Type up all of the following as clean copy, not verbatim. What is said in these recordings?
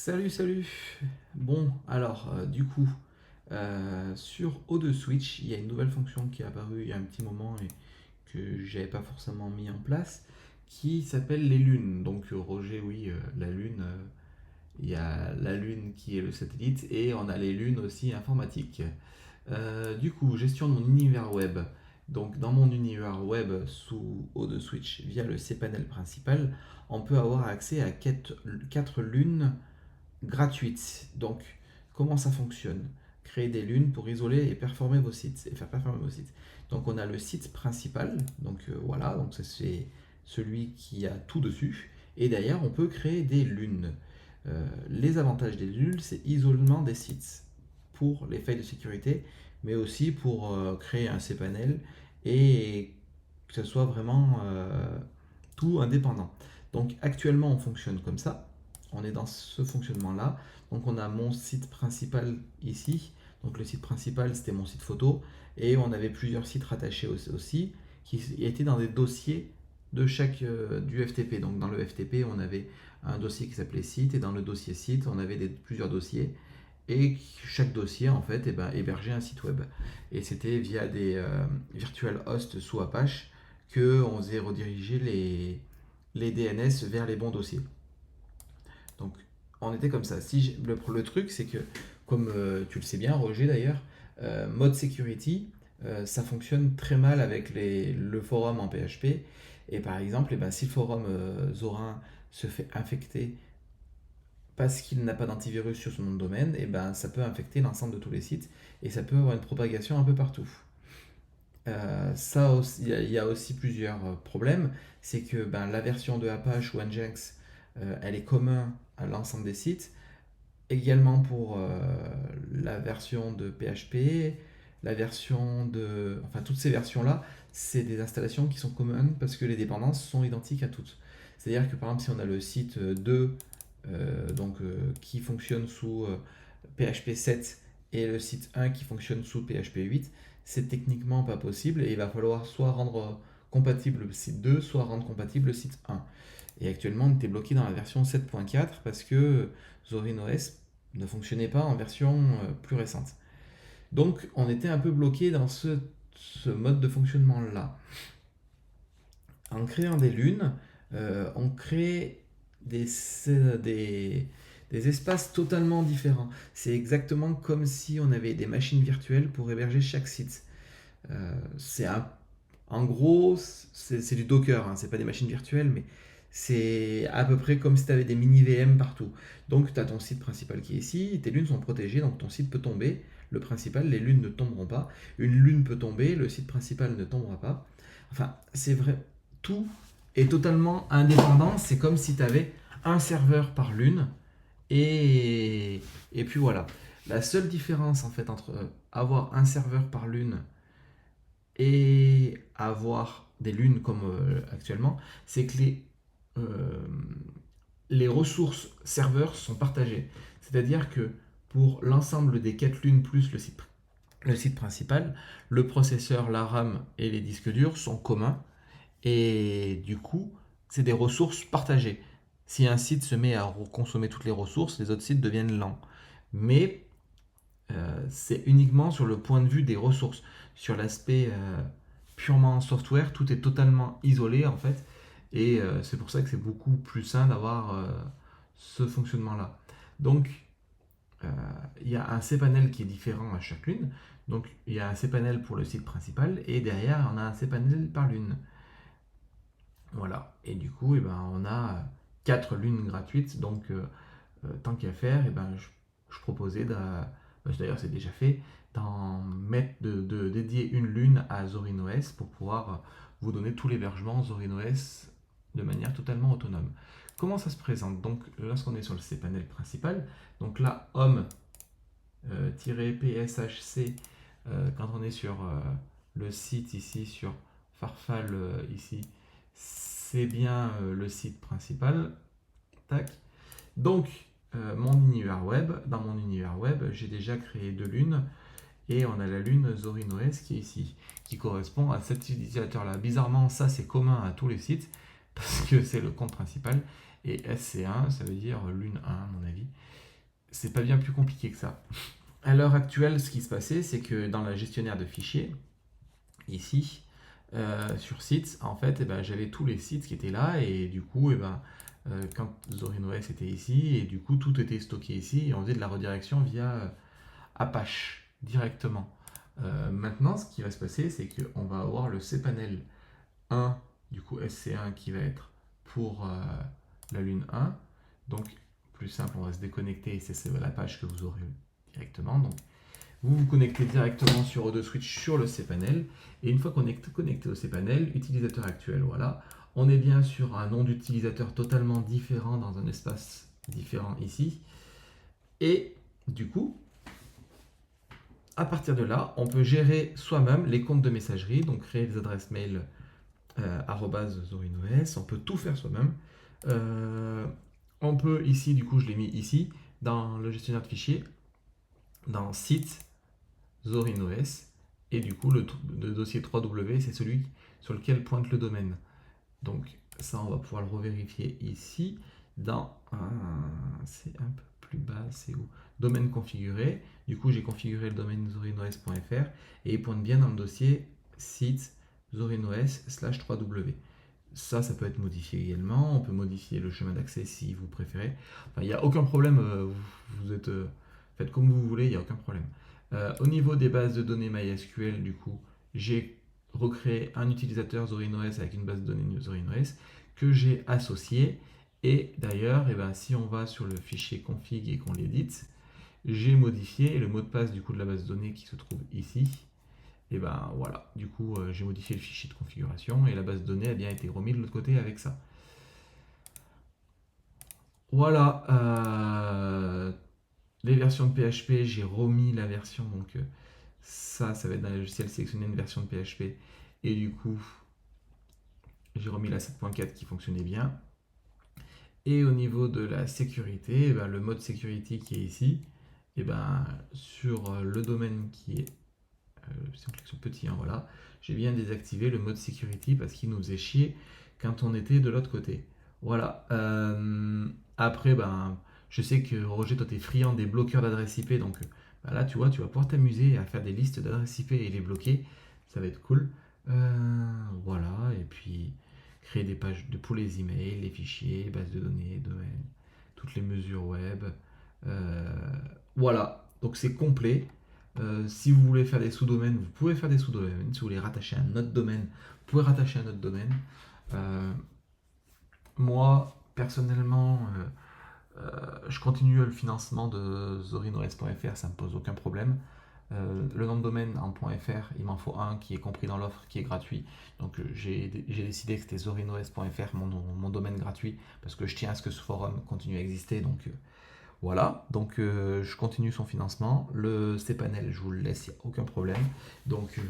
Salut, salut. Bon, alors, du coup, sur O2 Switch, il y a une nouvelle fonction qui est apparue il y a un petit moment et que j'avais pas forcément mis en place, qui s'appelle les lunes. Donc, Roger, oui, la lune, il y a la lune qui est le satellite et on a les lunes aussi informatiques. Du coup, gestion de mon univers web. Donc, dans mon univers web sous O2 Switch via le cPanel principal, on peut avoir accès à 4 lunes gratuite. Donc, comment ça fonctionne? Créer des lunes pour isoler et performer vos sites et faire performer vos sites. Donc, on a le site principal. Donc, voilà, donc c'est celui qui a tout dessus. Et d'ailleurs, on peut créer des lunes. Les avantages des lunes, c'est isolement des sites pour les failles de sécurité, mais aussi pour créer un cPanel et que ce soit vraiment tout indépendant. Donc actuellement on fonctionne comme ça, on est dans ce fonctionnement-là. Donc on a mon site principal ici. Donc le site principal c'était mon site photo et on avait plusieurs sites rattachés aussi qui étaient dans des dossiers de chaque du FTP. Donc dans le FTP on avait un dossier qui s'appelait site et dans le dossier site on avait plusieurs dossiers et chaque dossier en fait hébergeait un site web. Et c'était via des virtual hosts sous Apache que on faisait rediriger les DNS vers les bons dossiers. Donc on était comme ça. Si le truc c'est que, comme tu le sais bien Roger d'ailleurs, mode security, ça fonctionne très mal avec le forum en PHP. Et par exemple, si le forum Zorin se fait infecter parce qu'il n'a pas d'antivirus sur son nom de domaine, ça peut infecter l'ensemble de tous les sites et ça peut avoir une propagation un peu partout. Il y a aussi plusieurs problèmes. C'est que la version de Apache ou Nginx, elle est commune à l'ensemble des sites. Également pour la version de PHP, la version de... Enfin, toutes ces versions-là, c'est des installations qui sont communes parce que les dépendances sont identiques à toutes. C'est-à-dire que par exemple, si on a le site 2 qui fonctionne sous PHP 7 et le site 1 qui fonctionne sous PHP 8, c'est techniquement pas possible et il va falloir soit rendre compatible le site 2, soit rendre compatible le site 1. Et actuellement, on était bloqué dans la version 7.4 parce que Zorin OS ne fonctionnait pas en version plus récente. Donc, on était un peu bloqué dans ce mode de fonctionnement-là. En créant des lunes, on crée des espaces totalement différents. C'est exactement comme si on avait des machines virtuelles pour héberger chaque site. C'est en gros, c'est du Docker, hein, c'est pas des machines virtuelles, mais c'est à peu près comme si tu avais des mini VM partout. Donc tu as ton site principal qui est ici, tes lunes sont protégées, donc ton site peut tomber. Le principal, les lunes ne tomberont pas. Une lune peut tomber, le site principal ne tombera pas. Enfin, c'est vrai, tout est totalement indépendant. C'est comme si tu avais un serveur par lune. Et puis voilà. La seule différence en fait entre avoir un serveur par lune et avoir des lunes comme actuellement, c'est que euh, les ressources serveurs sont partagées. C'est-à-dire que pour l'ensemble des 4 lunes plus le site principal, le processeur, la RAM et les disques durs sont communs et du coup, c'est des ressources partagées. Si un site se met à consommer toutes les ressources, les autres sites deviennent lents. Mais c'est uniquement sur le point de vue des ressources. Sur l'aspect purement software, tout est totalement isolé en fait. Et c'est pour ça que c'est beaucoup plus sain d'avoir ce fonctionnement-là. Donc, euh, il y a un cPanel qui est différent à chaque lune. Donc, il y a un cPanel pour le site principal et derrière, on a un cPanel par lune. Voilà. Et du coup, on a 4 lunes gratuites. Donc, tant qu'à faire, je proposais d'ailleurs c'est déjà fait, de dédier une lune à Zorin OS pour pouvoir vous donner tout l'hébergement Zorin OS de manière totalement autonome. Comment ça se présente? Donc lorsqu'on est sur le cPanel principal, donc là home-pshc, quand on est sur le site ici, sur Farfal ici, c'est bien le site principal. Tac. Donc, mon univers web, dans mon univers web, j'ai déjà créé 2 lunes et on a la lune Zorin OS qui est ici, qui correspond à cet utilisateur-là. Bizarrement, ça c'est commun à tous les sites parce que c'est le compte principal et SC1, ça veut dire lune 1 à mon avis. c'est pas bien plus compliqué que ça. À l'heure actuelle, ce qui se passait, c'est que dans le gestionnaire de fichiers, ici, sur sites, en fait, eh ben, j'avais tous les sites qui étaient là, et du coup, eh ben, quand ZorinOS était ici, et du coup, tout était stocké ici, et on faisait de la redirection via Apache directement. Maintenant, ce qui va se passer, c'est qu'on va avoir le cPanel 1, du coup SC1, qui va être pour la Lune 1. Donc, plus simple, on va se déconnecter, et c'est la page que vous aurez directement. Donc, vous vous connectez directement sur O2 Switch sur le cPanel, et une fois qu'on est connecté au cPanel, utilisateur actuel, voilà, on est bien sur un nom d'utilisateur totalement différent dans un espace différent ici, et du coup, à partir de là, on peut gérer soi-même les comptes de messagerie, donc créer des adresses mail @ZorinOS, on peut tout faire soi-même. On peut ici, du coup, je l'ai mis ici, dans le gestionnaire de fichiers, dans site ZorinOS, et du coup, le dossier 3W, c'est celui sur lequel pointe le domaine. Donc, ça, on va pouvoir le revérifier ici, dans, c'est un peu plus bas, c'est où? Domaine configuré. Du coup, j'ai configuré le domaine zorinoS.fr, et il pointe bien dans le dossier site zorinoS/3W. Ça peut être modifié également. On peut modifier le chemin d'accès si vous préférez. Enfin, il n'y a aucun problème. Vous êtes, faites comme vous voulez, il n'y a aucun problème. Au niveau des bases de données MySQL, du coup, j'ai recréé un utilisateur ZorinOS avec une base de données ZorinOS que j'ai associé. Et d'ailleurs, eh ben, si on va sur le fichier config et qu'on l'édite, j'ai modifié le mot de passe du coup de la base de données qui se trouve ici. Et ben voilà, du coup j'ai modifié le fichier de configuration et la base de données a bien été remise de l'autre côté avec ça. Voilà, les versions de PHP, j'ai remis la version, donc ça va être dans le logiciel sélectionner une version de PHP. Et du coup, j'ai remis la 7.4 qui fonctionnait bien. Et au niveau de la sécurité, eh ben, le mode security qui est ici, et ben, sur le domaine qui est si on clique sur petit 1, voilà, j'ai bien désactivé le mode security parce qu'il nous faisait chier quand on était de l'autre côté. Voilà. Après, ben, je sais que Roger, toi, t'es friand des bloqueurs d'adresse IP, donc ben là, tu vois, tu vas pouvoir t'amuser à faire des listes d'adresses IP et les bloquer. Ça va être cool. Voilà, et puis créer des pages pour les emails, les fichiers, bases de données, domaine, toutes les mesures web. Euh, voilà, donc c'est complet. Si vous voulez faire des sous-domaines, vous pouvez faire des sous-domaines. Si vous voulez rattacher un autre domaine, vous pouvez rattacher un autre domaine. Moi, personnellement, je continue le financement de zorinoS.fr, ça ne me pose aucun problème. Le nom de domaine en .fr, il m'en faut un qui est compris dans l'offre, qui est gratuit. Donc j'ai décidé que c'était zorinoS.fr, mon domaine gratuit, parce que je tiens à ce que ce forum continue à exister. Donc voilà, donc je continue son financement. Le cPanel, je vous le laisse, il n'y a aucun problème. Donc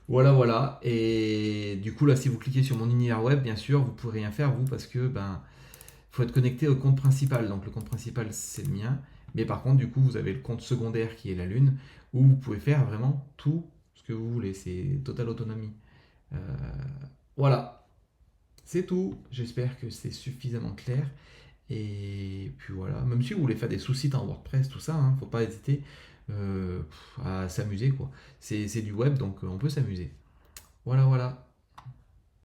voilà, voilà. Et du coup, là, si vous cliquez sur mon univers web, bien sûr, vous ne pourrez rien faire, vous, parce que ben, faut être connecté au compte principal. Donc le compte principal, c'est le mien. Mais par contre, du coup, vous avez le compte secondaire qui est la Lune, où vous pouvez faire vraiment tout ce que vous voulez. C'est totale autonomie. Euh, voilà, c'est tout. J'espère que c'est suffisamment clair. Et puis voilà, même si vous voulez faire des sous-sites en WordPress, tout ça, hein, faut pas hésiter à s'amuser quoi. C'est du web, donc on peut s'amuser. Voilà, voilà.